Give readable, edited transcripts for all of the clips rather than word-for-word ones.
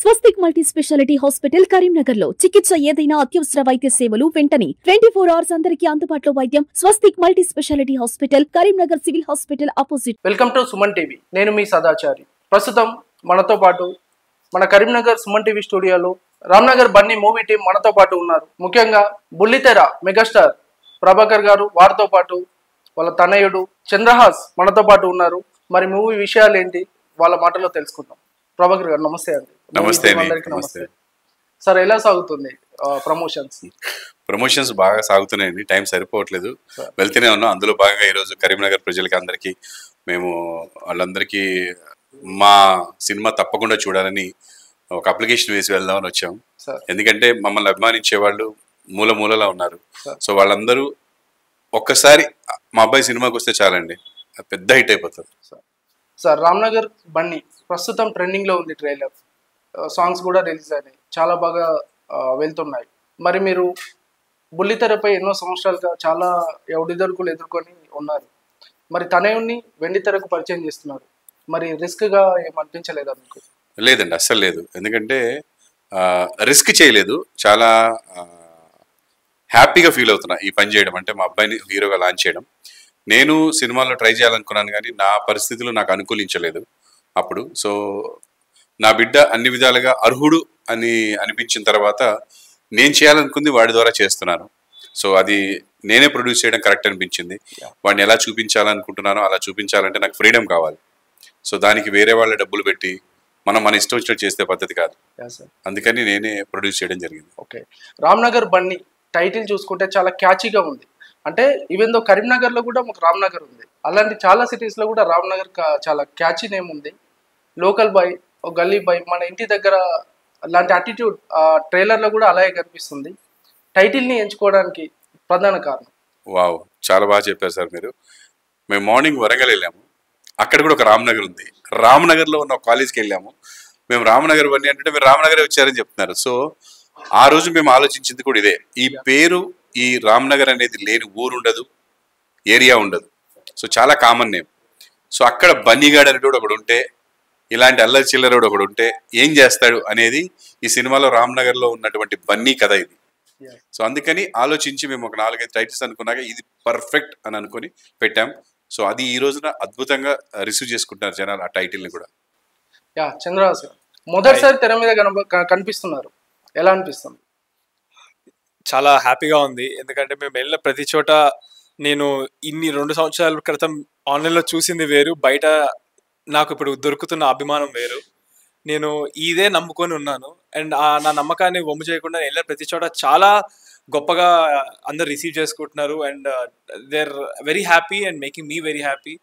స్వస్తిక్ multi speciality hospital Karimnagar లో చికిత్స ఏదైనా అత్యవసర వైద్య సేవలు వెంటనే 24 hours అందరికీ అందుబాటులో వైద్యం. Swastik multi speciality hospital Karimnagar civil hospital opposite. Welcome to Suman TV. నేను మీ సదాచారి. ప్రస్తుతం మనతో పాటు మన కరీంనగర్ సుమన్ టీవీ స్టూడియోలో రామ్నగర్ బన్నీ మూవీ టీం మనతో పాటు ఉన్నారు. ముఖ్యంగా బుల్లితెర మెగాస్టార్ ప్రభాకర్ గారు, వారితో పాటు వాళ్ళ తనయుడు చంద్రహాస్ మనతో పాటు ఉన్నారు. మరి మూవీ విషయాలు ఏంటి వాళ్ళ మాటల్లో తెలుసుకుందాం. ప్రభాకర్ గారు నమస్తే అండి. నమస్తే. నమస్తే సార్. ఎలా సాగుతుంది ప్రమోషన్స్? బాగా సాగుతున్నాయండి. టైం సరిపోవట్లేదు, వెళ్తూనే ఉన్నాం. అందులో భాగంగా ఈరోజు కరీంనగర్ ప్రజలకి అందరికీ మేము వాళ్ళందరికీ మా సినిమా తప్పకుండా చూడాలని ఒక అప్లికేషన్ వేసి వెళ్దామని వచ్చాం. ఎందుకంటే మమ్మల్ని అభిమానించే వాళ్ళు మూల మూలలా ఉన్నారు. సో వాళ్ళందరూ ఒక్కసారి మా అబ్బాయి సినిమాకి వస్తే చాలండి, పెద్ద హిట్ అయిపోతుంది. సార్ రామ్నగర్ బన్నీ ప్రస్తుతం ట్రెండింగ్ లో ఉంది. ట్రైలర్ సాంగ్స్ కూడా రిలీజ్ అయినాయి, చాలా బాగా వెళ్తున్నాయి. మరి మీరు బుల్లితెరపై ఎన్నో సంవత్సరాలుగా చాలా ఒడిదొడుకులు ఎదుర్కొని ఉన్నారు. మరి తనయుణ్ణి వెండితెరకు పరిచయం చేస్తున్నారు. మరి రిస్క్ గా ఏమనిపించలేదా మీకు? లేదండి, అస్సలు లేదు. ఎందుకంటే రిస్క్ చేయలేదు, చాలా హ్యాపీగా ఫీల్ అవుతున్నా ఈ పని చేయడం. అంటే మా అబ్బాయిని హీరోగా లాంచ్ చేయడం. నేను సినిమాలో ట్రై చేయాలనుకున్నాను, కానీ నా పరిస్థితులు నాకు అనుకూలించలేదు అప్పుడు. సో నా బిడ్డ అన్ని విధాలుగా అర్హుడు అని అనిపించిన తర్వాత నేను చేయాలనుకుంది వాడి ద్వారా చేస్తున్నాను. సో అది నేనే ప్రొడ్యూస్ చేయడం కరెక్ట్ అనిపించింది. వాడిని ఎలా చూపించాలనుకుంటున్నానో అలా చూపించాలంటే నాకు ఫ్రీడమ్ కావాలి. సో దానికి వేరే వాళ్ళ డబ్బులు పెట్టి మన ఇష్టం వచ్చినట్టు చేస్తే పద్ధతి కాదు. అందుకని నేనే ప్రొడ్యూస్ చేయడం జరిగింది. ఓకే. రామ్నగర్ బన్నీ టైటిల్ చూసుకుంటే చాలా క్యాచీగా ఉంది. అంటే ఈవెన్ దో కరీంనగర్లో కూడా ఒక రామ్నగర్ ఉంది, అలాంటి చాలా సిటీస్లో కూడా రామ్నగర్ చాలా క్యాచీ నేమ్ ఉంది. లోకల్ బాయ్, గల్లీ బాయ్, మన ఇంటి దగ్గర లాంటి అటిట్యూడ్ ట్రైలర్లో కూడా అలాగే కనిపిస్తుంది. టైటిల్ని ఎంచుకోవడానికి ప్రధాన కారణం? వావ్, చాలా బాగా చెప్పారు సార్ మీరు. మేము మార్నింగ్ వరంగల్ వెళ్ళాము, అక్కడ కూడా ఒక రామ్నగర్ ఉంది. రామ్నగర్లో ఉన్న కాలేజ్కి వెళ్ళాము. మేము రామ్నగర్ బన్నీ అంటే మీరు రామ్నగరే వచ్చారని చెప్తున్నారు. సో ఆ రోజు మేము ఆలోచించింది కూడా ఇదే. ఈ పేరు, ఈ రామ్నగర్ అనేది లేని ఊరు ఉండదు, ఏరియా ఉండదు. సో చాలా కామన్ నేమ్. సో అక్కడ బన్నీగాడు అనేటోడు ఒకడు ఉంటే, ఇలాంటి అల్లరి చిల్లరోడు ఒకడు ఉంటే ఏం చేస్తాడు అనేది ఈ సినిమాలో రామ్నగర్లో ఉన్నటువంటి బన్నీ కథ ఇది. సో అందుకని ఆలోచించి మేము ఒక 4-5 టైటిల్స్ అనుకున్నాక ఇది పర్ఫెక్ట్ అని అనుకుని పెట్టాం. సో అది ఈ రోజున అద్భుతంగా రిసీవ్ చేసుకుంటున్నారు జనాలు ఆ టైటిల్ని కూడా. చంద్రహాస్ గారు మొదటిసారి తెర మీద కనిపిస్తున్నారు, ఎలా అనిపిస్తుంది? చాలా హ్యాపీగా ఉంది. ఎందుకంటే మేము వెళ్ళిన ప్రతి చోట నేను 2 సంవత్సరాల క్రితం ఆన్లైన్లో చూసింది వేరు, బయట నాకు ఇప్పుడు దొరుకుతున్న అభిమానం వేరు. నేను ఇదే నమ్ముకొని ఉన్నాను. అండ్ నా నమ్మకాన్ని వమ్ము చేయకుండా వెళ్ళిన ప్రతి చోట చాలా గొప్పగా అందరు రిసీవ్ చేసుకుంటున్నారు. And they are very happy and making me very happy.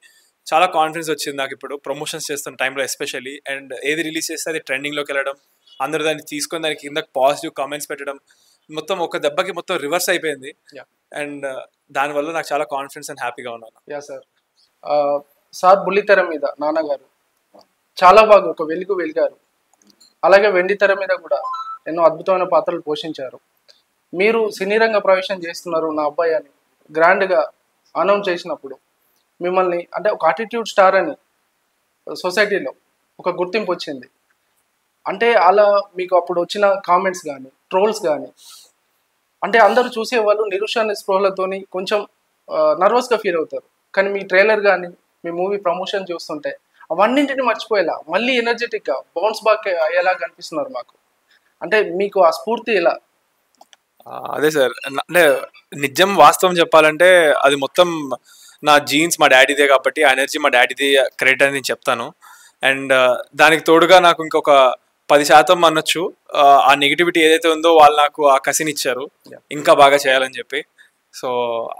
చాలా కాన్ఫిడెన్స్ వచ్చింది నాకు ఇప్పుడు ప్రమోషన్స్ చేస్తున్న టైంలో ఎస్పెషల్లీ. అండ్ ఏది రిలీజ్ చేస్తే అది ట్రెండింగ్లోకి వెళ్ళడం, అందరూ దాన్ని తీసుకొని దానికి కింద పాజిటివ్ కామెంట్స్ పెట్టడం, మొత్తం ఒక దెబ్బకి మొత్తం రివర్స్ అయిపోయింది. అండ్ దానివల్ల నాకు చాలా కాన్ఫిడెన్స్ అండ్ హ్యాపీగా ఉన్నాను. సార్ బుల్లితెర మీద నాన్నగారు చాలా బాగా ఒక వెలిగారు. అలాగే వెండి తెర మీద కూడా ఎన్నో అద్భుతమైన పాత్రలు పోషించారు. మీరు సినీ రంగ ప్రవేశం చేస్తున్నారు నా అబ్బాయి అని గ్రాండ్గా అనౌన్స్ చేసినప్పుడు మిమ్మల్ని అంటే ఒక అటిట్యూడ్ స్టార్ అని సొసైటీలో ఒక గుర్తింపు వచ్చింది. అంటే అలా మీకు అప్పుడు వచ్చిన కామెంట్స్ కానీ ట్రోల్స్ కానీ, అంటే అందరూ చూసేవాళ్ళు నిరుషాన్ని స్పృహలతోని కొంచెం నర్వస్గా ఫీల్ అవుతారు. కానీ మీ ట్రైలర్ కానీ మీ మూవీ ప్రమోషన్ చూస్తుంటే అవన్నింటిని మర్చిపోయేలా మళ్ళీ ఎనర్జెటిక్గా బౌన్స్ బ్యాక్ అయ్యేలా కనిపిస్తున్నారు మాకు. అంటే మీకు ఆ స్ఫూర్తి ఎలా? అదే సార్, అంటే నిజం వాస్తవం చెప్పాలంటే అది మొత్తం నా జీన్స్ మా డాడీదే కాబట్టి ఆ ఎనర్జీ మా డాడీది క్రెడిట్ అని నేను చెప్తాను. అండ్ దానికి తోడుగా నాకు ఇంకొక 10% అనొచ్చు ఆ నెగిటివిటీ ఏదైతే ఉందో వాళ్ళు నాకు ఆ కసినిచ్చారు ఇంకా బాగా చేయాలని చెప్పి. సో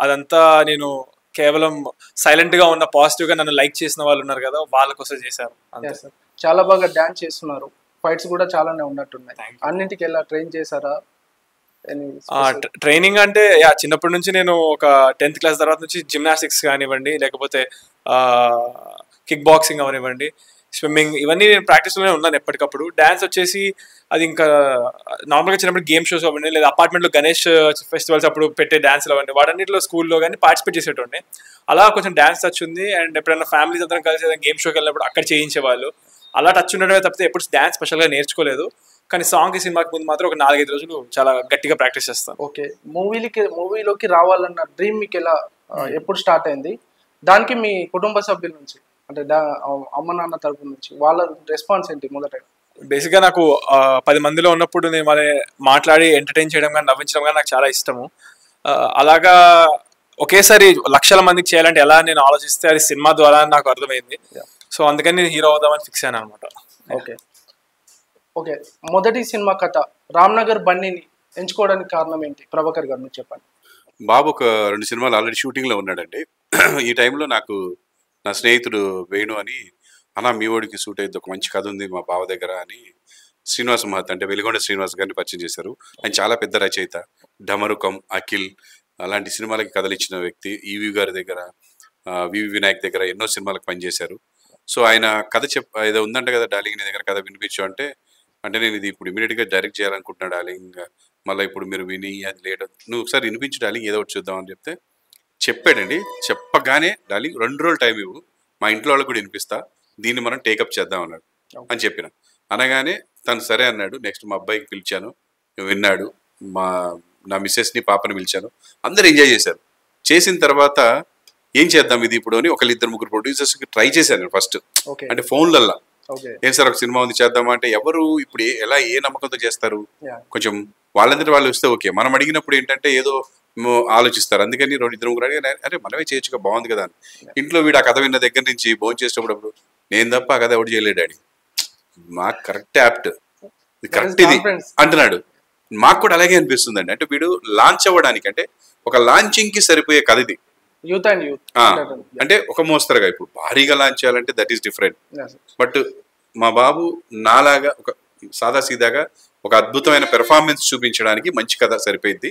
అదంతా నేను కేవలం సైలెంట్గా ఉన్న పాజిటివ్గా నన్ను లైక్ చేసిన వాళ్ళు ఉన్నారు కదా, వాళ్ళ కోసం చేశారు. అంతే సార్. చాలా బాగా డాన్స్ చేస్తున్నారు, ఫైట్స్ కూడా చాలానే ఉన్నట్టున్నాయి. అన్నింటికి ఎలా ట్రైన్ చేశారా? ట్రైనింగ్ అంటే చిన్నప్పటి నుంచి నేను ఒక 10th క్లాస్ తర్వాత నుంచి జిమ్నాస్టిక్స్ కానివ్వండి, లేకపోతే కిక్ బాక్సింగ్ అవనివ్వండి, స్విమ్మింగ్, ఇవన్నీ నేను ప్రాక్టీస్లోనే ఉన్నాను ఎప్పటికప్పుడు. డ్యాన్స్ వచ్చేసి అది ఇంకా నార్మల్గా చిన్నప్పుడు గేమ్ షోస్ అవ్వండి, లేదా అపార్ట్మెంట్లో గణేష్ ఫెస్టివల్స్ అప్పుడు పెట్టే డ్యాన్స్లు అవ్వండి, వాటన్నిటిలో స్కూల్లో కానీ పార్టిసిపేట్ చేసేటోండి. అలా కొంచెం డ్యాన్స్ టచ్ ఉంది. అండ్ ఎప్పుడైనా ఫ్యామిలీస్ అందరం కలిసి గేమ్ షోకి వెళ్ళినప్పుడు అక్కడ చేయించేవాళ్ళు. అలా టచ్ ఉండడమే తప్పితే ఎప్పుడు డ్యాన్స్ స్పెషల్గా నేర్చుకోలేదు. కానీ సాంగ్ సినిమాకి ముందు మాత్రం ఒక 4-5 రోజులు చాలా గట్టిగా ప్రాక్టీస్ చేస్తాను. ఓకే, మూవీలోకి రావాలన్న డ్రీమ్ మీకు ఎలా ఎప్పుడు స్టార్ట్ అయింది? దానికి మీ కుటుంబ సభ్యుల నుంచి అంటే అమ్మ నాన్న తరపు నుంచి వాళ్ళ రెస్పాన్స్ ఏంటి? మొదట బేసిక్గా నాకు 10 మందిలో ఉన్నప్పుడు నేను వాళ్ళని మాట్లాడి ఎంటర్టైన్ చేయడం కానీ నవ్వించడం కానీ నాకు చాలా ఇష్టము. అలాగా ఒకేసారి లక్షల మందికి చేయాలంటే ఎలా నేను ఆలోచిస్తే అది సినిమా ద్వారా నాకు అర్థమైంది. సో అందుకని నేను హీరో అవుదామని ఫిక్స్ అయ్యాను అనమాట. ఓకే ఓకే, మొదటి సినిమా కథ రామ్నగర్ బన్నీని ఎంచుకోవడానికి కారణం ఏంటి? ప్రభాకర్ గారు మీరు చెప్పండి. బాబు ఒక 2 సినిమాలు ఆల్రెడీ షూటింగ్లో ఉన్నాడండి. ఈ టైంలో నాకు నా స్నేహితుడు వేణు అని, అన్న మీ ఓడికి సూట్ అయ్యింది, ఒక మంచి కథ ఉంది మా బావ దగ్గర అని శ్రీనివాస్ మహత్ అంటే వెలిగొండ శ్రీనివాస్ గారిని పరిచయం చేశారు. ఆయన చాలా పెద్ద రచయిత, డమరుకం, అఖిల్ అలాంటి సినిమాలకి కథలు ఇచ్చిన వ్యక్తి. ఈవి గారి దగ్గర, వివి వినాయక్ దగ్గర ఎన్నో సినిమాలకు పనిచేశారు. సో ఆయన కథ ఏదో ఉందంట కదా డార్లింగ్ నీ దగ్గర కథ వినిపించు అంటే నేను ఇది ఇప్పుడు ఇమీడియట్గా డైరెక్ట్ చేయాలనుకుంటున్నా డార్లింగ్, మళ్ళీ ఇప్పుడు మీరు విని అది లేట్, నువ్వు ఒకసారి వినిపించు డార్లింగ్, ఏదో ఒకటి చూద్దామని చెప్తే చెప్పాడండి. చెప్పగానే డార్లింగ్ 2 రోజులు టైం ఇవ్వు, మా ఇంట్లో వాళ్ళకి కూడా వినిపిస్తా, దీన్ని మనం టేకప్ చేద్దాం అన్నాడు అని చెప్పిన. అనగానే తను సరే అన్నాడు. నెక్స్ట్ మా అబ్బాయికి పిలిచాను, విన్నాడు. నా మిస్సెస్ని పాపని పిలిచాను, అందరు ఎంజాయ్ చేశారు. చేసిన తర్వాత ఏం చేద్దాం ఇది ఇప్పుడు అని 1-2-3 ప్రొడ్యూసర్స్కి ట్రై చేశాను ఫస్ట్. అంటే ఫోన్లల్లా ఏం సార్ ఒక సినిమా ఉంది చేద్దామా అంటే ఎవరు ఇప్పుడు ఎలా ఏ నమ్మకంతో చేస్తారు? కొంచెం వాళ్ళందరూ వాళ్ళు వస్తే ఓకే, మనం అడిగినప్పుడు ఏంటంటే ఏదో ఆలోచిస్తారు. అందుకని 2-3 అడిగిన అరే మనమే చేయొచ్చుగా, బాగుంది కదా అని. ఇంట్లో వీడు ఆ కథ విన్న దగ్గర నుంచి భోజనం చేసేటప్పుడు నేను తప్ప ఆ కథ ఎవరు చేయలేడు డాడీ, మాకు కరెక్ట్ యాప్ట్ కరెక్ట్ ఇది అంటున్నాడు. మాకు కూడా అలాగే అనిపిస్తుందండి. అంటే వీడు లాంచ్ అవ్వడానికి అంటే ఒక లాంచింగ్ కి సరిపోయే కథ ఇది. యూత్ అండ్ యూత్ అంటే ఒక మోస్తరుగా ఇప్పుడు భారీగా లాంచ్ చేయాలంటే దట్ ఈస్ డిఫరెంట్. బట్ మా బాబు నాలాగా ఒక సాదా సీదాగా ఒక అద్భుతమైన పెర్ఫార్మెన్స్ చూపించడానికి మంచి కథ సరిపోయింది.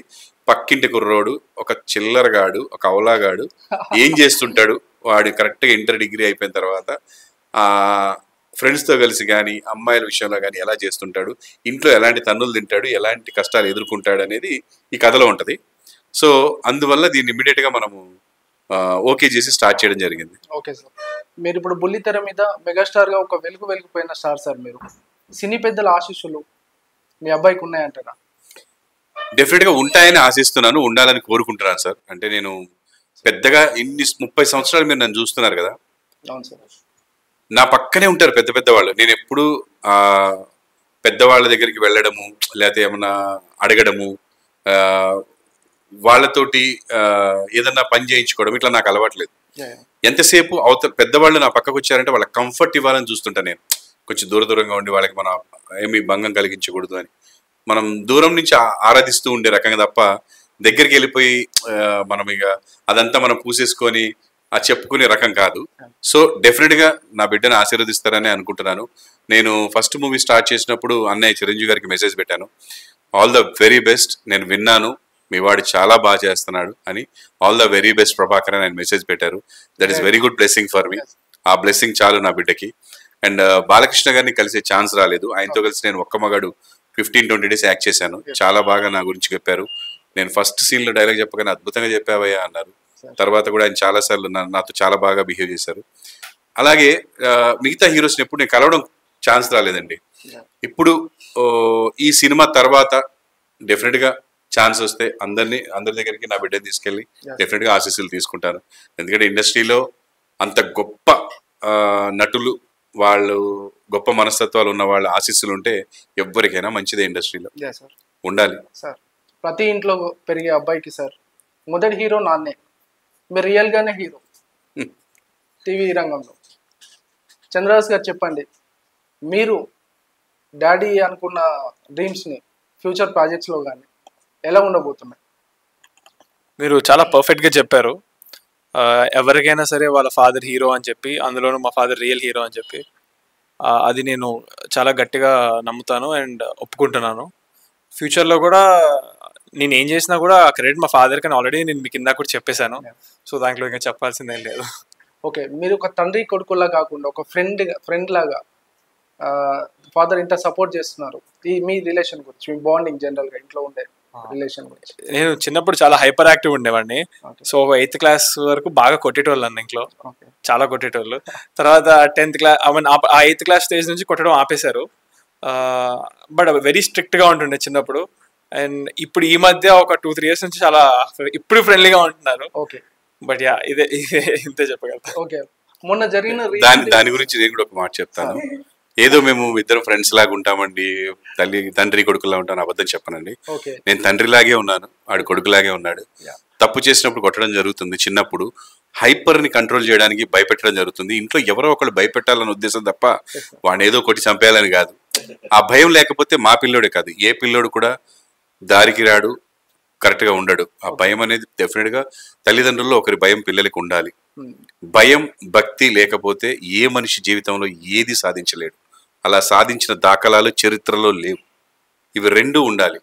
పక్కింటి కుర్రోడు, ఒక చిల్లరగాడు, ఒక అవలాగాడు ఏం చేస్తుంటాడు, వాడు కరెక్ట్గా ఇంటర్ డిగ్రీ అయిపోయిన తర్వాత ఫ్రెండ్స్తో కలిసి కానీ అమ్మాయిల విషయంలో కానీ ఎలా చేస్తుంటాడు, ఇంట్లో ఎలాంటి తన్నులు తింటాడు, ఎలాంటి కష్టాలు ఎదుర్కొంటాడు అనేది ఈ కథలో ఉంటుంది. సో అందువల్ల దీన్ని ఇమీడియట్గా మనము ఓకే చేసి స్టార్ట్ చేయడం జరిగింది. ఓకే సార్, మీరు ఇప్పుడు బుల్లితెర మీద మెగాస్టార్గా ఒక వెలిగిపోయిన స్టార్ సార్. మీరు సినీ పెద్దల ఆశీస్సులు మీ అబ్బాయికి ఉన్నాయంటారా? డెఫినెట్గా ఉంటాయని ఆశిస్తున్నాను, ఉండాలని కోరుకుంటున్నాను సార్. అంటే నేను పెద్దగా 30 సంవత్సరాలు మీరు నన్ను చూస్తున్నారు కదా. అవును సార్. నా పక్కనే ఉంటారు పెద్ద పెద్ద వాళ్ళు. నేను ఎప్పుడు పెద్దవాళ్ళ దగ్గరికి వెళ్ళడము లేకపోతే ఏమన్నా అడగడము, వాళ్ళతోటి ఏదన్నా పని చేయించుకోవడం ఇట్లా నాకు అలవాట్లేదు. ఎంతసేపు పెద్దవాళ్ళు నా పక్కకు వచ్చారంటే వాళ్ళకి కంఫర్ట్ ఇవ్వాలని చూస్తుంటా నేను. కొంచెం దూరంగా ఉండి వాళ్ళకి మనం ఏమి భంగం కలిగించకూడదు అని మనం దూరం నుంచి ఆరాధిస్తూ ఉండే రకంగా తప్ప దగ్గరికి వెళ్ళిపోయి మనం ఇక అదంతా మనం పూసేసుకొని చెప్పుకునే రకం కాదు. సో డెఫినెట్గా నా బిడ్డను ఆశీర్వదిస్తారని అనుకుంటున్నాను. నేను ఫస్ట్ మూవీ స్టార్ట్ చేసినప్పుడు అన్నయ్య చిరంజీవి గారికి మెసేజ్ పెట్టాను, ఆల్ ద వెరీ బెస్ట్, నేను విన్నాను మీ వాడు చాలా బాగా చేస్తున్నాడు అని. All the very best Prabhakar అని ఆయన మెసేజ్ పెట్టారు. That is very good blessing for me. ఆ బ్లెస్సింగ్ చాలు నా బిడ్డకి. అండ్ బాలకృష్ణ గారిని కలిసే ఛాన్స్ రాలేదు. ఆయనతో కలిసి నేను ఒక్క మగాడు 15-20 డేస్ యాక్ట్ చేశాను. చాలా బాగా నా గురించి చెప్పారు. నేను ఫస్ట్ సీన్లో డైలాగ్ చెప్పగానే అద్భుతంగా చెప్పావయ్యా అన్నారు. తర్వాత కూడా ఆయన చాలాసార్లు నాతో చాలా బాగా బిహేవ్ చేశారు. అలాగే మిగతా హీరోస్ని ఎప్పుడు నేను కలవడం ఛాన్స్ రాలేదండి. ఇప్పుడు ఈ సినిమా తర్వాత డెఫినెట్గా ఛాన్స్ వస్తే అందరి దగ్గరికి నా బిడ్డని తీసుకెళ్ళి డెఫినెట్గా ఆశీస్సులు తీసుకుంటాను. ఎందుకంటే ఇండస్ట్రీలో అంత గొప్ప నటులు, వాళ్ళు గొప్ప మనస్తత్వాలు ఉన్న వాళ్ళ ఆశీస్సులు ఉంటే ఎవరికైనా మంచిదే ఇండస్ట్రీలో ఉండాలి. సార్ ప్రతి ఇంట్లో పెరిగే అబ్బాయికి సార్ మొదటి హీరో నాన్నే. మీరు రియల్గానే హీరో టీవీ రంగంలో. చంద్రదాస్ గారు చెప్పండి, మీరు డాడీ అనుకున్న డ్రీమ్స్ని ఫ్యూచర్ ప్రాజెక్ట్స్లో కానీ ఎలా ఉండబోతున్నాయి? మీరు చాలా పర్ఫెక్ట్గా చెప్పారు. ఎవరికైనా సరే వాళ్ళ ఫాదర్ హీరో అని చెప్పి, అందులోనూ మా ఫాదర్ రియల్ హీరో అని చెప్పి, అది నేను చాలా గట్టిగా నమ్ముతాను అండ్ ఒప్పుకుంటున్నాను. ఫ్యూచర్లో కూడా నేను ఏం చేసినా కూడా క్రెడిట్ మా ఫాదర్ కానీ ఆల్రెడీ నేను మీకు ఇందాక కూడా చెప్పేశాను. సో దాంట్లో ఇంకా చెప్పాల్సిందేం లేదు. ఓకే, మీరు ఒక తండ్రి కొడుకులా కాకుండా ఒక ఫ్రెండ్ లాగా ఫాదర్ ఇంత సపోర్ట్ చేస్తున్నారు. మీ రిలేషన్ గురించి, మీ బాండింగ్ జనరల్గా ఇంట్లో ఉండే రిలేషన్ గురించి. నేను చిన్నప్పుడు చాలా హైపర్ యాక్టివ్ ఉండేవాడిని. సో 8th క్లాస్ వరకు బాగా కొట్టేటోళ్ళు అన్న ఇంట్లో, చాలా కొట్టేటోళ్ళు. తర్వాత 10th క్లాస్ ఆ 8th క్లాస్ స్టేజ్ నుంచి కొట్టడం ఆపేశారు. బట్ వెరీ స్ట్రిక్ట్గా ఉంటుండే చిన్నప్పుడు. అండ్ ఇప్పుడు ఈ మధ్య ఒక 2-3 years నుంచి చాలా ఇప్పుడు ఫ్రెండ్లీగా ఉంటున్నారు. ఓకే బట్ యా ఇదే ఇంతే చెప్పగలుగుతా. ఓకే. మొన్న జరిగిన దాని గురించి నేను కూడా ఒక మాట చెప్తాను. ఏదో మేము ఇద్దరు ఫ్రెండ్స్ లాగా ఉంటామండి, తండ్రి కొడుకులా ఉంటాను, అబద్ధం చెప్పనండి. ఓకే నేను తండ్రిలాగే ఉన్నాను, ఆడు కొడుకులాగే ఉన్నాడు. తప్పు చేసినప్పుడు కొట్టడం జరుగుతుంది. చిన్నప్పుడు హైపర్ ని కంట్రోల్ చేయడానికి భయపెట్టడం జరుగుతుంది. ఇంట్లో ఎవరో ఒకళ్ళు భయపెట్టాలనే ఉద్దేశం తప్ప వాడిని ఏదో కొట్టి చంపేయాలని కాదు. ఆ భయం లేకపోతే మా పిల్లోడే కాదు ఏ పిల్లోడు కూడా దారికి రాడు, కరెక్ట్ గా ఉండడు. ఆ భయం అనేది డెఫినెట్ గా తల్లిదండ్రుల్లో ఒకరి భయం పిల్లలకి ఉండాలి. భయం భక్తి లేకపోతే ఏ మనిషి జీవితంలో ఏది సాధించలేడు. అలా సాధించిన దాఖలాలు చరిత్రలో లేవు. ఇవి రెండూ ఉండాలి.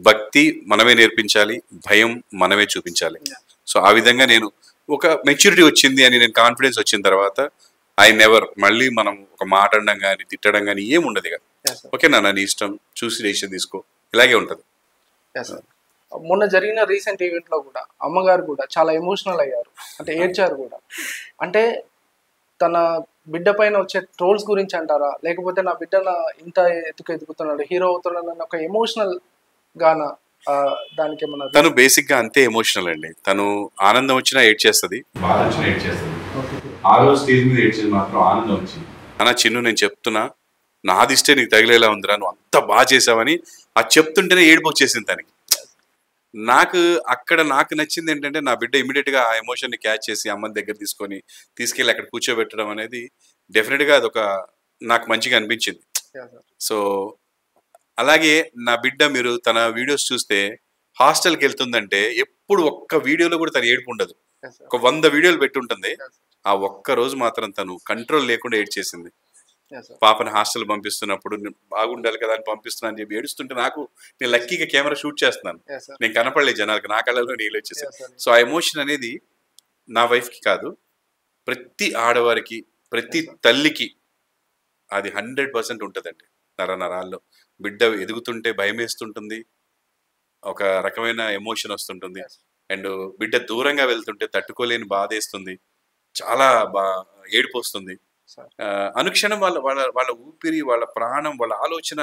భక్తి మనమే నేర్పించాలి, భయం మనమే చూపించాలి. సో ఆ విధంగా నేను ఒక మెచ్యూరిటీ వచ్చింది అని నేను కాన్ఫిడెన్స్ వచ్చిన తర్వాత మళ్ళీ మనం ఒక మాట అనడం కానీ తిట్టడం కానీ ఏముండదు. ఇక ఓకే నాన్న నీ ఇష్టం, చూసి డెసిషన్ తీసుకో, ఇలాగే ఉంటది. మొన్న జరిగిన రీసెంట్ ఈవెంట్ లో కూడా అమ్మగారు కూడా చాలా ఎమోషనల్ అయ్యారు, అంటే ఏడ్చారు కూడా. అంటే తన బిడ్డ పైన వచ్చే ట్రోల్స్ గురించి అంటారా, లేకపోతే నా బిడ్డ ఇంత ఎదుగుతున్నాడు, హీరో అవుతున్నాడు అన్న ఒక ఎమోషనల్ గాన దానికి ఏమన్నా? తను బేసిక్ గా అంతే ఎమోషనల్ అండి. తను ఆనందం వచ్చినా ఏడ్ చేస్తుంది, బాధ వచ్చినా ఏడ్ చేస్తుంది. ఆ రోజు స్టేజ్ మీద ఏడ్చేది మాత్రం ఆనందం వచ్చింది. అన్న చిన్ను నేను చెప్తున్నా, నాది ఇష్టే నీకు తగిలేలా ఉందిరా, నువ్వు అంత బాగా చేసావని అది చెప్తుంటేనే ఏడుపు వచ్చేసింది తనకి. నాకు నచ్చింది ఏంటంటే నా బిడ్డ ఇమీడియట్ గా ఆ ఎమోషన్ ని క్యాచ్ చేసి అమ్మని దగ్గర తీసుకెళ్ళి అక్కడ కూర్చోబెట్టడం అనేది డెఫినెట్ గా అదొక నాకు మంచిగా అనిపించింది. సో అలాగే నా బిడ్డ మీరు తన వీడియోస్ చూస్తే హాస్టల్కి వెళ్తుందంటే ఎప్పుడు ఒక్క వీడియోలో కూడా తను ఏడుపు ఉండదు. ఒక 100 వీడియోలు పెట్టుంటుంది, ఆ ఒక్క రోజు మాత్రం తను కంట్రోల్ లేకుండా ఏడ్చేసింది. పాపని హాస్టల్ పంపిస్తున్నప్పుడు బాగుండాలి కదా అని పంపిస్తున్నా అని చెప్పి ఏడుస్తుంటే నేను లక్కీగా కెమెరా షూట్ చేస్తున్నాను, నేను కనపడలేదు జనాలకు, నా కళ్ళలో నీళ్ళు వచ్చేసాను. సో ఆ ఎమోషన్ అనేది నా వైఫ్కి కాదు, ప్రతి ఆడవారికి ప్రతి తల్లికి అది 100% ఉంటుందండి. నరాల్లో బిడ్డ ఎదుగుతుంటే భయం వేస్తుంటుంది, ఒక రకమైన ఎమోషన్ వస్తుంటుంది. అండ్ బిడ్డ దూరంగా వెళ్తుంటే తట్టుకోలేని బాధ వేస్తుంది, చాలా ఏడుపు వస్తుంది. అనుక్షణం వాళ్ళ ఊపిరి, వాళ్ళ ప్రాణం, వాళ్ళ ఆలోచన,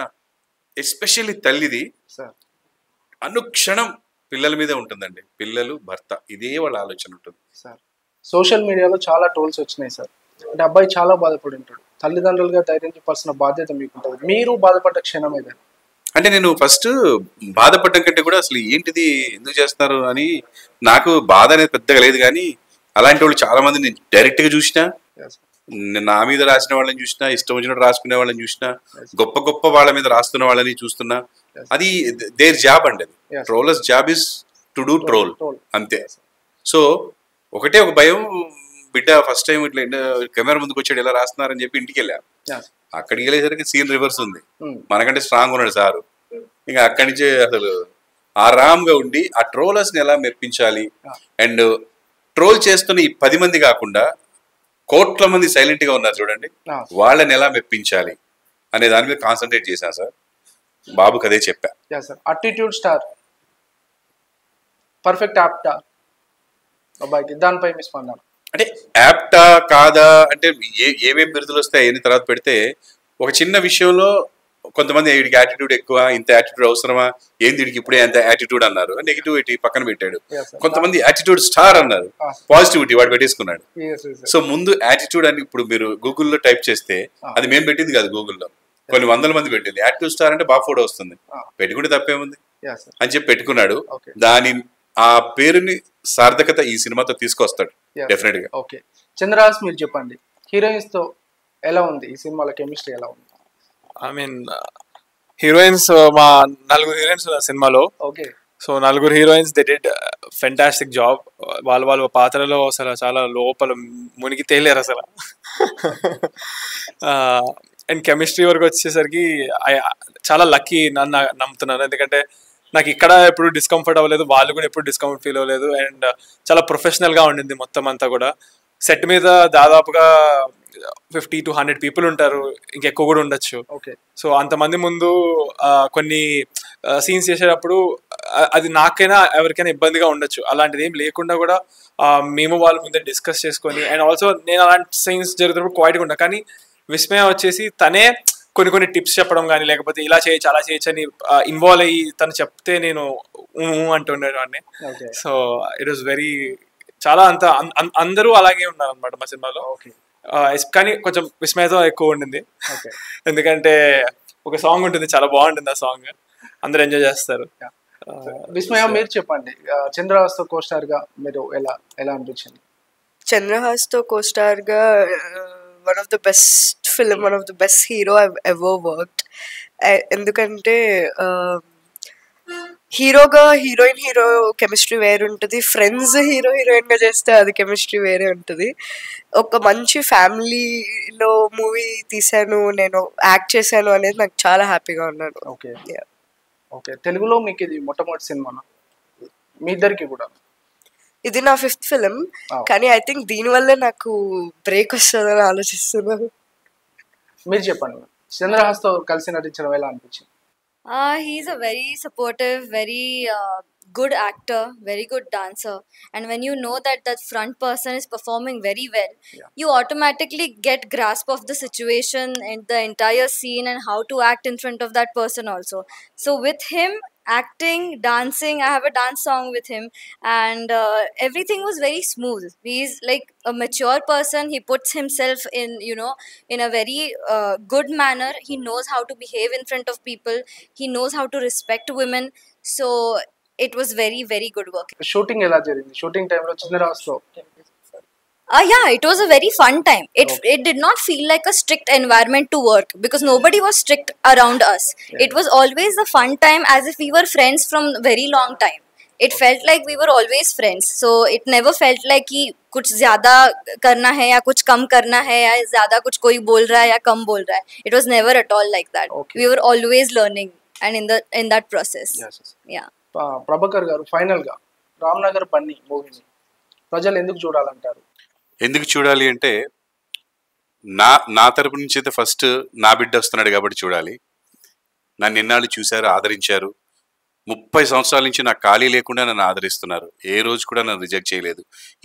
ఎస్పెషల్లీ తల్లిది అనుక్షణం పిల్లల మీదే ఉంటుందండి. పిల్లలు, భర్త, ఇదే వాళ్ళ ఆలోచన ఉంటుంది. సార్ సోషల్ మీడియాలో చాలా ట్రోల్స్ వచ్చినాయి సార్. అంటే అబ్బాయి చాలా బాధపడి ఉంటాడు, తల్లిదండ్రులుగా ధైర్యం చెప్పాల్సిన బాధ్యత మీకు ఉంటుంది. మీరు బాధపడ్డ క్షణం ఏదైనా? అంటే నేను ఫస్ట్ బాధపడడం కంటే కూడా అసలు ఏంటిది ఎందుకు చేస్తున్నారు అని నాకు బాధ అనేది పెద్దగా లేదు. కానీ అలాంటి వాళ్ళు చాలా మంది నేను డైరెక్ట్ గా చూసినా, నా మీద రాసిన వాళ్ళని చూసినా, ఇష్టం వచ్చినట్టు రాసుకునే వాళ్ళని చూసినా, గొప్ప గొప్ప వాళ్ళ మీద రాస్తున్న వాళ్ళని చూస్తున్నా. అది దేర్ జాబ్ అండి. అది trollers job is to do troll, అంతే. సో ఒకటే ఒక భయం, బిడ్డ ఫస్ట్ టైం ఇట్లా కెమెరా ముందుకు వచ్చాడు ఎలా రాస్తున్నారని చెప్పి ఇంటికి వెళ్ళా. అక్కడికి వెళ్ళేసరికి సీన్ రివర్స్ ఉంది, మనకంటే స్ట్రాంగ్ ఉన్నాడు సారు. ఇంకా అక్కడి నుంచే అసలు ఆరామ్గా ఉండి ఆ ట్రోలర్స్ ని ఎలా మెప్పించాలి, అండ్ ట్రోల్ చేస్తున్న ఈ 10 మంది కాకుండా కోట్ల మంది సైలెంట్ గా ఉన్నారు చూడండి, వాళ్ళని ఎలా మెప్పించాలి అనే దాని మీద కాన్సన్ట్రేట్ చేశాను సార్. బాబుకి అదే చెప్పా. అటిట్యూడ్ స్టార్, పర్ఫెక్ట్ యాప్టా అబ్బాయికి, దానిపై మీ స్పందన? అంటే యాప్టా కాదా అంటే ఏమేమి బిరుదులు వస్తాయి అని తర్వాత పెడితే, ఒక చిన్న విషయంలో కొంతమంది వీడికి యాటిట్యూడ్ ఎక్కువ, ఇంత యాటిట్యూడ్ అవసరమా, ఏంది వీడికి ఇప్పుడే అంత యాటిట్యూడ్ అన్నారు, నెగిటివిటీ పక్కన పెట్టాడు. కొంతమంది యాటిట్యూడ్ స్టార్ అన్నారు, పాజిటివిటీ వాడు పెట్టేసుకున్నాడు. సో ముందు యాటిట్యూడ్ అని ఇప్పుడు మీరు గూగుల్లో టైప్ చేస్తే, అది మేము పెట్టింది కాదు, గూగుల్లో కొన్ని 100 మంది పెట్టింది. యాటిట్యూడ్ స్టార్ అంటే బాగా ఫోటో వస్తుంది, పెట్టుకుంటే తప్పేముంది అని చెప్పి పెట్టుకున్నాడు. ఆ పేరుని సార్థకత ఈ సినిమాతో తీసుకొస్తాడు డెఫినెట్ గా. ఓకే చంద్రహాస్, మీరు చెప్పండి, హీరోయిన్స్ తో ఎలా ఉంది ఈ సినిమాలో, కెమిస్ట్రీ ఎలా ఉంది? ఐ మీన్ హీరోయిన్స్, మా 4 హీరోయిన్స్ సినిమాలో. Okay, so 4 heroines they did fantastic job. వాళ్ళ పాత్రలో అసలు చాలా లోపల మునిగి తేలేరు అసలు. అండ్ కెమిస్ట్రీ వరకు వచ్చేసరికి చాలా లక్కీ నన్ను నమ్ముతున్నాను, ఎందుకంటే నాకు ఇక్కడ ఎప్పుడు డిస్కంఫర్ట్ అవ్వలేదు, వాళ్ళు కూడా ఎప్పుడు డిస్కంఫర్ట్ ఫీల్ అవ్వలేదు. అండ్ చాలా ప్రొఫెషనల్గా ఉండింది మొత్తం అంతా కూడా. సెట్ మీద దాదాపుగా 50 to 100 పీపుల్ ఉంటారు, ఇంకెక్కువ కూడా ఉండొచ్చు. సో అంతమంది ముందు కొన్ని సీన్స్ చేసేటప్పుడు అది నాకైనా ఎవరికైనా ఇబ్బందిగా ఉండొచ్చు, అలాంటిది ఏం లేకుండా కూడా మేము వాళ్ళ ముందే డిస్కస్ చేసుకొని, అండ్ ఆల్సో నేను అలాంటి సీన్స్ జరుగుతున్నప్పుడు క్వైట్గా ఉంటాను. కానీ విస్మయ వచ్చేసి తనే కొన్ని టిప్స్ చెప్పడం కానీ లేకపోతే ఇలా చేయొచ్చు అలా చేయొచ్చు అని ఇన్వాల్వ్ అయ్యి తను చెప్తే నేను అంటుండేవాడిని. సో ఇట్ వాస్ వెరీ చాలా అందరూ అలాగే ఉన్నారు అనమాట మా సినిమాలో. కానీ కొంచెం విస్మయతో ఎక్కువ ఉండింది, ఎందుకంటే ఒక సాంగ్ ఉంటుంది చాలా బాగుంటుంది, ఆ సాంగ్ అందరూ ఎంజాయ్ చేస్తారు. విస్మయ మీరు చెప్పండి, చంద్రహాస్ తో కోస్టార్ గా మీరు ఎలా అనిపించింది? చంద్రహాస్ తో కోస్టార్ గా one of the best film, one of the best hero I've ever worked. ఎందుకంటే హీరోగా హీరో కెమిస్ట్రీ వేరే ఉంటుంది, ఫ్రెండ్స్ హీరోయిన్ గా చేస్తే అది కెమిస్ట్రీ వేరే ఉంటుంది. ఒక మంచి ఫ్యామిలీలో మూవీ తీసాను, నేను యాక్ట్ చేశాను అనేది నాకు చాలా హ్యాపీగా ఉన్నాను. ఓకే, తెలుగులో మీకు ఇది మొట్టమొదటి సినిమా మీ ఇద్దరికి కూడా? ఇది నా 5th ఫిలిం, కానీ ఐ థింక్ దీనివల్లే నాకు బ్రేక్ వస్తుందని ఆలోచిస్తున్నాను. మీరు చెప్పండి, చంద్రహాస్ తో కలిసి నటించడం ఎలా అనిపించింది? He's a very supportive, very good actor, very good dancer, and when you know that front person is performing very well, you automatically get grasp of the situation and the entire scene and how to act in front of that person also. So with him acting, dancing, I have a dance song with him, and everything was very smooth. He's like a mature person, he puts himself in, in a very good manner. He knows how to behave in front of people, he knows how to respect women, so it was very, very good work. Shooting ela jarindi? Shooting time lo Chandras lo yeah, it was a very fun time. It did not feel like a strict environment to work because nobody was strict around us. It was always a fun time, as if we were friends from very long time. It felt like we were always friends, so it never felt like कि कुछ ज़्यादा करना है या कुछ कम करना है या ज़्यादा कुछ कोई बोल रहा है या कम बोल रहा है. It was never at all like that. We were always learning and in that process. Yeah. Prabhakar గారు, ఫైనల్ గా రామ్నగర్ బన్నీ మూవీని ప్రజలు ఎందుకు చూడాలంటారు? ఎందుకు చూడాలి అంటే, నా తరపు నుంచి అయితే ఫస్ట్ నా బిడ్డ వస్తున్నాడు కాబట్టి చూడాలి. నన్ను ఎన్నాళ్ళు చూశారు, ఆదరించారు. 30 సంవత్సరాల నుంచి నాకు ఖాళీ లేకుండా నన్ను ఆదరిస్తున్నారు. ఏ రోజు కూడా నన్ను రిజెక్ట్ చేయలేదు,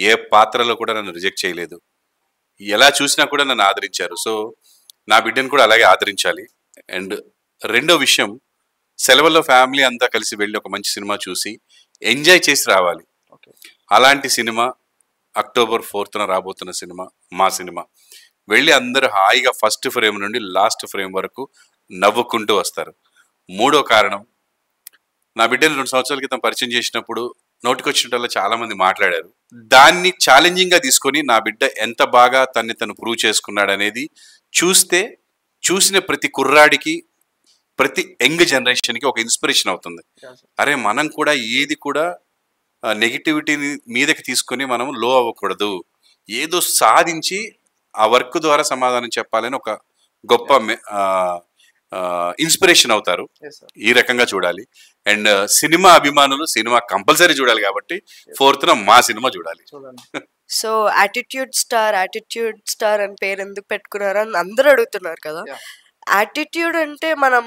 ఏ పాత్రలో కూడా నన్ను రిజెక్ట్ చేయలేదు. ఎలా చూసినా కూడా నన్ను ఆదరించారు. సో నా బిడ్డను కూడా అలాగే ఆదరించాలి. అండ్ రెండో విషయం, సెలవుల్లో ఫ్యామిలీ అంతా కలిసి వెళ్ళి ఒక మంచి సినిమా చూసి ఎంజాయ్ చేసి రావాలి. అలాంటి సినిమా అక్టోబర్ 4th రాబోతున్న సినిమా మా సినిమా. వెళ్ళి అందరూ హాయిగా ఫస్ట్ ఫ్రేమ్ నుండి లాస్ట్ ఫ్రేమ్ వరకు నవ్వుకుంటూ వస్తారు. మూడో కారణం, నా బిడ్డను 2 సంవత్సరాల క్రితం పరిచయం చేసినప్పుడు నోటికొచ్చినట్టు చాలా మంది మాట్లాడారు. దాన్ని ఛాలెంజింగ్గా తీసుకొని నా బిడ్డ ఎంత బాగా తను ప్రూవ్ చేసుకున్నాడు అనేది చూస్తే, చూసిన ప్రతి కుర్రాడికి, ప్రతి యంగ్ జనరేషన్కి ఒక ఇన్స్పిరేషన్ అవుతుంది. అరే మనం కూడా ఏది కూడా నెగిటివిటీని మీదకి తీసుకొని మనం లో అవ్వకూడదు, ఏదో సాధించి ఆ వర్క్ ద్వారా సమాధానం చెప్పాలని ఒక గొప్ప ఇన్స్పిరేషన్ అవుతారు. ఈ రకంగా చూడాలి. అండ్ సినిమా అభిమానులు సినిమా కంపల్సరీ చూడాలి కాబట్టి 4th మా సినిమా చూడాలి. సో యాటిట్యూడ్ స్టార్ అని పేరు ఎందుకు పెట్టుకున్నారు అని అందరూ అడుగుతున్నారు కదా. యాటిట్యూడ్ అంటే మనం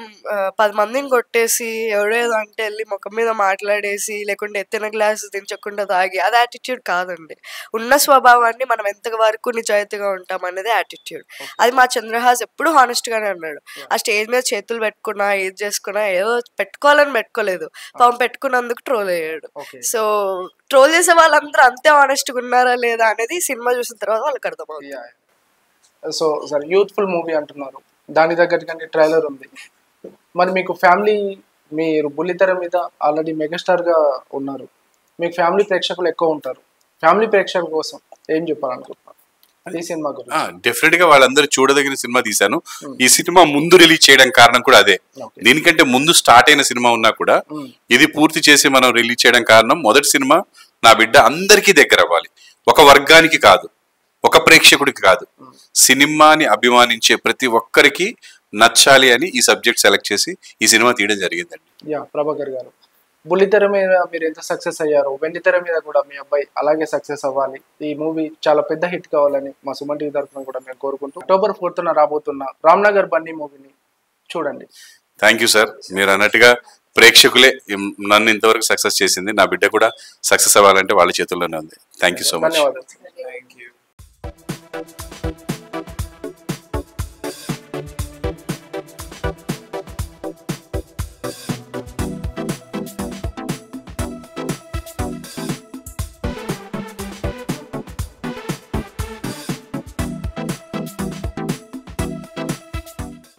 10 మందిని కొట్టేసి ఎవడేదో అంటే వెళ్ళి ముఖం మీద మాట్లాడేసి లేకుంటే ఎత్తిన గ్లాసు దించకుండా తాగి అది యాటిట్యూడ్ కాదండి. ఉన్న స్వభావాన్ని మనం ఎంత వరకు నిజాయితీగా ఉంటాం అనేది యాటిట్యూడ్. అది మా చంద్రహాస్ ఎప్పుడు హానెస్ట్గానే అన్నాడు. ఆ స్టేజ్ మీద చేతులు పెట్టుకున్నా ఏది చేసుకున్నా ఏదో పెట్టుకోవాలని పెట్టుకోలేదు, పాపం పెట్టుకున్నందుకు ట్రోల్ అయ్యాడు. సో ట్రోల్ చేసే వాళ్ళందరూ అంతే హానెస్ట్గా ఉన్నారా లేదా అనేది సినిమా చూసిన తర్వాత వాళ్ళకి అర్థమవుతుంది. సో సార్, యూత్ఫుల్ మూవీ అంటున్నారు, దాని తగ్గట్టుగానే ట్రైలర్ ఉంది. మరి మీకు ఫ్యామిలీ, మీరు బుల్లితెర మీద ఆల్రెడీ మెగాస్టార్ గా ఉన్నారు, మీకు ఫ్యామిలీ ప్రేక్షకులు ఎక్కువ ఉంటారు. ఫ్యామిలీ ప్రేక్షకుల కోసం ఏం చెప్పాలనుకుంటున్నారు ఈ సినిమా గురించి? డెఫినెట్ గా వాళ్ళందరూ చూడదగిన సినిమా తీశాను. ఈ సినిమా ముందు రిలీజ్ చేయడం కారణం కూడా అదే. దీనికంటే ముందు స్టార్ట్ అయిన సినిమా ఉన్నా కూడా ఇది పూర్తి చేసి మనం రిలీజ్ చేయడం కారణం, మొదటి సినిమా నా బిడ్డ అందరికీ దగ్గర అవ్వాలి, ఒక వర్గానికి కాదు, ఒక ప్రేక్షకుడికి కాదు, సినిమాని అభిమానించే ప్రతి ఒక్కరికి నచ్చాలి అని ఈ సబ్జెక్ట్ సెలెక్ట్ చేసి ఈ సినిమా తీయడం జరిగిందండి. ప్రభాకర్ గారు, బుల్లితెర మీద మీరు ఎంత సక్సెస్ అయ్యారో వెండితెర మీద కూడా మీ అబ్బాయి అలాగే సక్సెస్ అవ్వాలి, ఈ మూవీ చాలా పెద్ద హిట్ కావాలని మా సుమన్ టీవీ తరఫున కూడా మేము కోరుకుంటూ అక్టోబర్ 4th రాబోతున్న రామ్నగర్ బన్నీ మూవీని చూడండి. Thank you sir. మీరు అన్నట్టుగా ప్రేక్షకులే నన్ను ఇంతవరకు సక్సెస్ చేసింది, నా బిడ్డ కూడా సక్సెస్ అవ్వాలంటే వాళ్ళ చేతుల్లోనే ఉంది. Thank you so much. ధన్యవాదాలు.